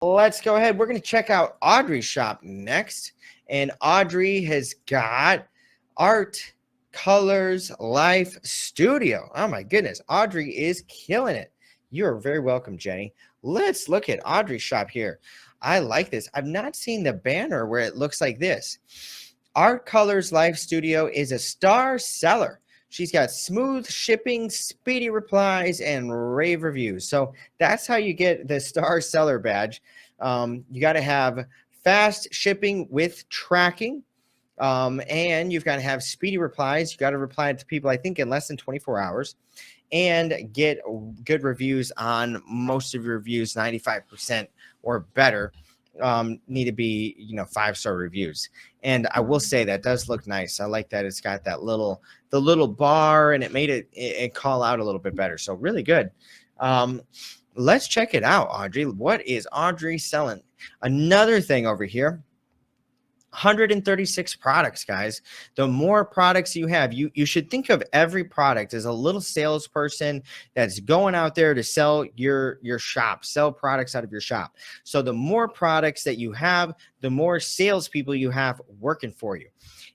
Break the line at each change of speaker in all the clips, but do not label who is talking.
let's go ahead. We're going to check out Audrey's shop next. And Audrey has got Art Colors Life Studio. Oh my goodness. Audrey is killing it. You're very welcome, Jenny. Let's look at Audrey's shop here. I like this. I've not seen the banner where it looks like this. Art Colors Life Studio is a star seller. She's got smooth shipping, speedy replies, and rave reviews. So that's how you get the star seller badge. You got to have fast shipping with tracking. And you've got to have speedy replies. You got to reply to people, I think, in less than 24 hours and get good reviews on most of your reviews. 95% or better need to be, 5-star reviews. And I will say that does look nice. I like that it's got that the little bar, and it made it call out a little bit better. So really good. Let's check it out, Audrey. What is Audrey selling? Another thing over here. 136 products, guys. The more products you have, you should think of every product as a little salesperson that's going out there to sell your shop, sell products out of your shop. So the more products that you have, the more salespeople you have working for you.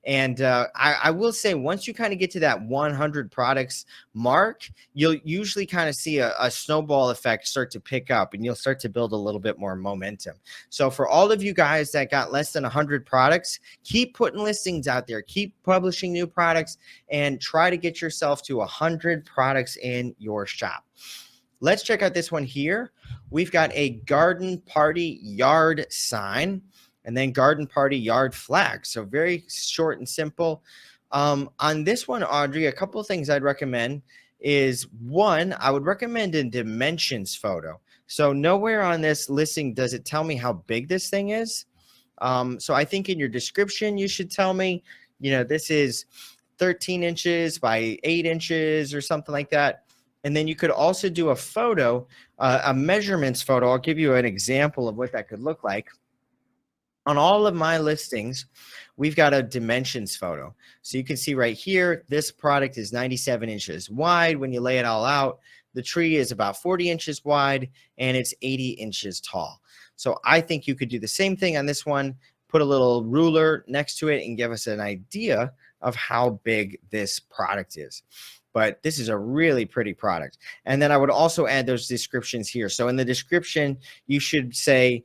And I will say, once you kind of get to that 100 products mark, you'll usually kind of see a snowball effect start to pick up, and you'll start to build a little bit more momentum. So for all of you guys that got less than 100 products, keep putting listings out there, keep publishing new products, and try to get yourself to 100 products in your shop. Let's check out this one here. We've got a garden party yard sign, and then garden party yard flag. So very short and simple. On this one, Audrey, a couple of things I'd recommend is, one, I would recommend a dimensions photo. So nowhere on this listing does it tell me how big this thing is. So I think in your description, you should tell me, this is 13 inches by 8 inches or something like that. And then you could also do a photo, a measurements photo. I'll give you an example of what that could look like. On all of my listings, we've got a dimensions photo. So you can see right here, this product is 97 inches wide. When you lay it all out, the tree is about 40 inches wide and it's 80 inches tall. So I think you could do the same thing on this one, put a little ruler next to it and give us an idea of how big this product is. But this is a really pretty product. And then I would also add those descriptions here. So in the description, you should say,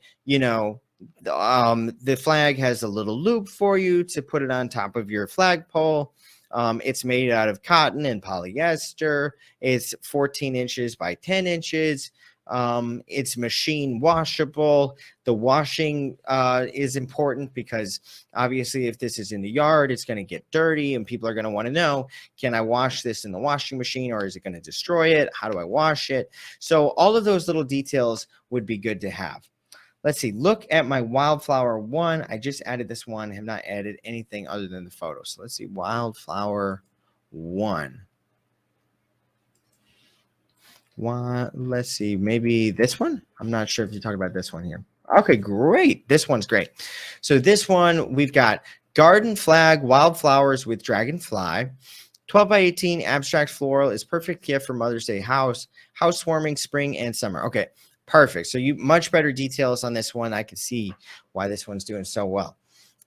the flag has a little loop for you to put it on top of your flagpole. It's made out of cotton and polyester. It's 14 inches by 10 inches. It's machine washable. The washing is important because obviously if this is in the yard, it's going to get dirty and people are going to want to know, can I wash this in the washing machine or is it going to destroy it? How do I wash it? So all of those little details would be good to have. Let's see. Look at my Wildflower one. I just added this one. I have not added anything other than the photo. So let's see. Wildflower one. Let's see. Maybe this one? I'm not sure if you're talking about this one here. Okay, great. This one's great. So this one, we've got garden flag, wildflowers with dragonfly. 12 by 18 abstract floral is perfect gift for Mother's Day housewarming, spring and summer. Okay. Perfect. So you much better details on this one. I can see why this one's doing so well.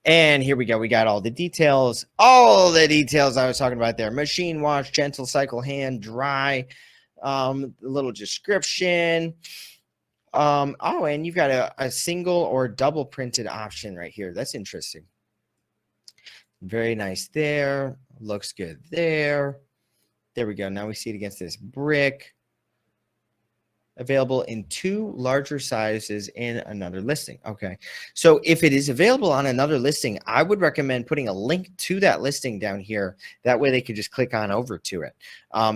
And here we go. We got all the details I was talking about there. Machine wash, gentle cycle, hand dry, little description. And you've got a single or double printed option right here. That's interesting. Very nice there. Looks good there. There we go. Now we see it against this brick. Available in 2 larger sizes in another listing. Okay. So if it is available on another listing, I would recommend putting a link to that listing down here. That way they could just click on over to it.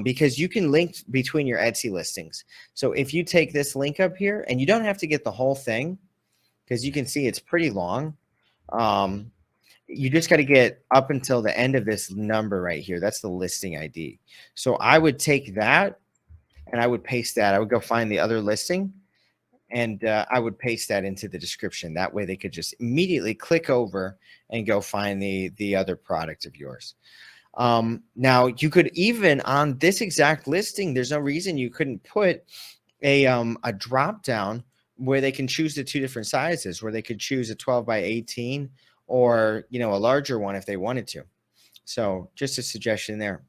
Because you can link between your Etsy listings. So if you take this link up here, and you don't have to get the whole thing, because you can see it's pretty long. You just got to get up until the end of this number right here. That's the listing ID. So I would take that and I would paste that. I would go find the other listing and I would paste that into the description. That way they could just immediately click over and go find the other product of yours. Now you could even on this exact listing, there's no reason you couldn't put a drop down where they can choose the two different sizes, where they could choose a 12 by 18 or, you know, a larger one if they wanted to. So just a suggestion there.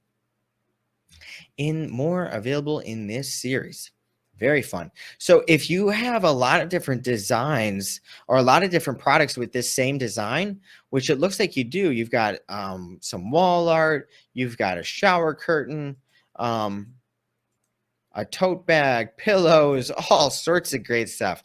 In more available in this series. Very fun. So if you have a lot of different designs or a lot of different products with this same design, which it looks like you do, you've got some wall art, you've got a shower curtain, um, a tote bag, pillows, all sorts of great stuff.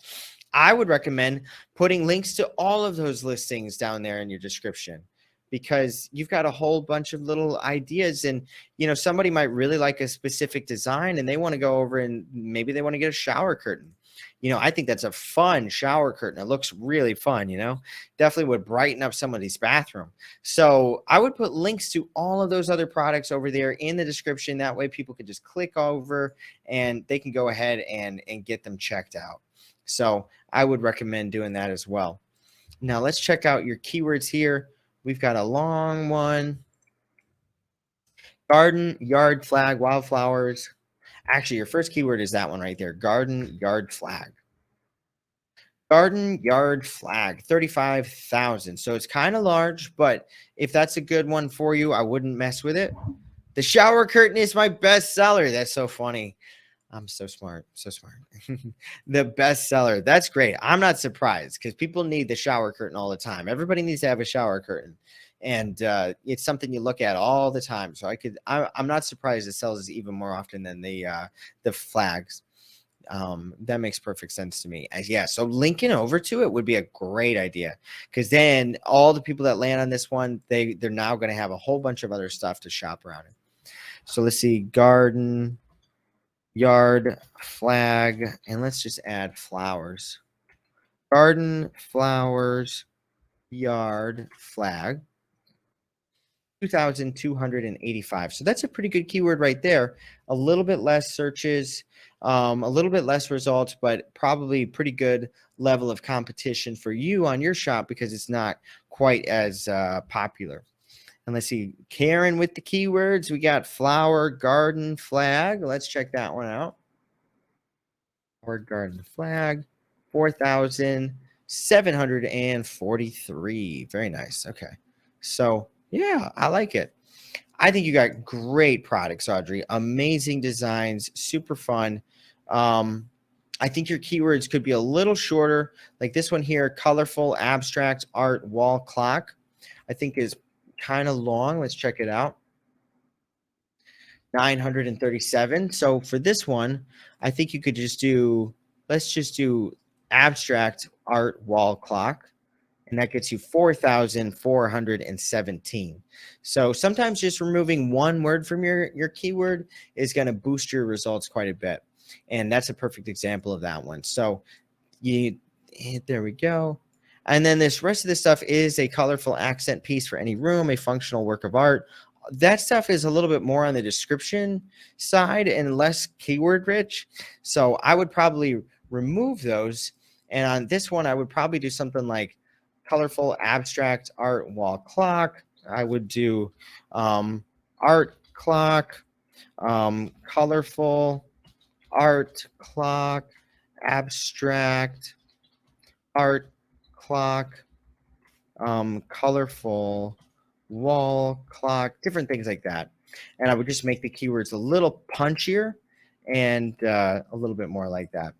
I would recommend putting links to all of those listings down there in your description, because you've got a whole bunch of little ideas. And you know, somebody might really like a specific design and they want to go over and maybe they want to get a shower curtain. You know, I think that's a fun shower curtain. It looks really fun, you know, definitely would brighten up somebody's bathroom. So I would put links to all of those other products over there in the description. That way people can just click over and they can go ahead and get them checked out. So I would recommend doing that as well. Now let's check out your keywords here. We've got a long one. Garden, yard, flag, wildflowers. Actually, your first keyword is that one right there. Garden, yard, flag. Garden, yard, flag, 35,000. So it's kind of large, but if that's a good one for you, I wouldn't mess with it. The shower curtain is my best seller. That's so funny. I'm so smart. So smart. The best seller. That's great. I'm not surprised because people need the shower curtain all the time. Everybody needs to have a shower curtain. And it's something you look at all the time. So I'm not surprised it sells even more often than the flags. That makes perfect sense to me. Yeah, so linking over to it would be a great idea, because then all the people that land on this one, they're now going to have a whole bunch of other stuff to shop around in. So let's see, garden, yard, flag, and let's just add flowers. Garden, flowers, yard, flag. 2,285. So that's a pretty good keyword right there. A little bit less searches, a little bit less results, but probably pretty good level of competition for you on your shop because it's not quite as popular. And let's see, Karen with the keywords. We got flower, garden, flag. Let's check that one out. Flower, garden, flag, 4,743. Very nice. Okay. So yeah, I like it. I think you got great products, Audrey. Amazing designs, super fun. I think your keywords could be a little shorter, like this one here, colorful, abstract, art, wall clock. I think is kind of long. Let's check it out. 937. So for this one, I think you could just do, let's just do abstract art wall clock. And that gets you 4,417. So sometimes just removing one word from your keyword is going to boost your results quite a bit. And that's a perfect example of that one. So there we go. And then this rest of this stuff is a colorful accent piece for any room, a functional work of art. That stuff is a little bit more on the description side and less keyword rich. So I would probably remove those. And on this one, I would probably do something like colorful abstract art wall clock. I would do art clock, colorful art clock, abstract art clock, colorful wall clock, different things like that. And I would just make the keywords a little punchier and a little bit more like that.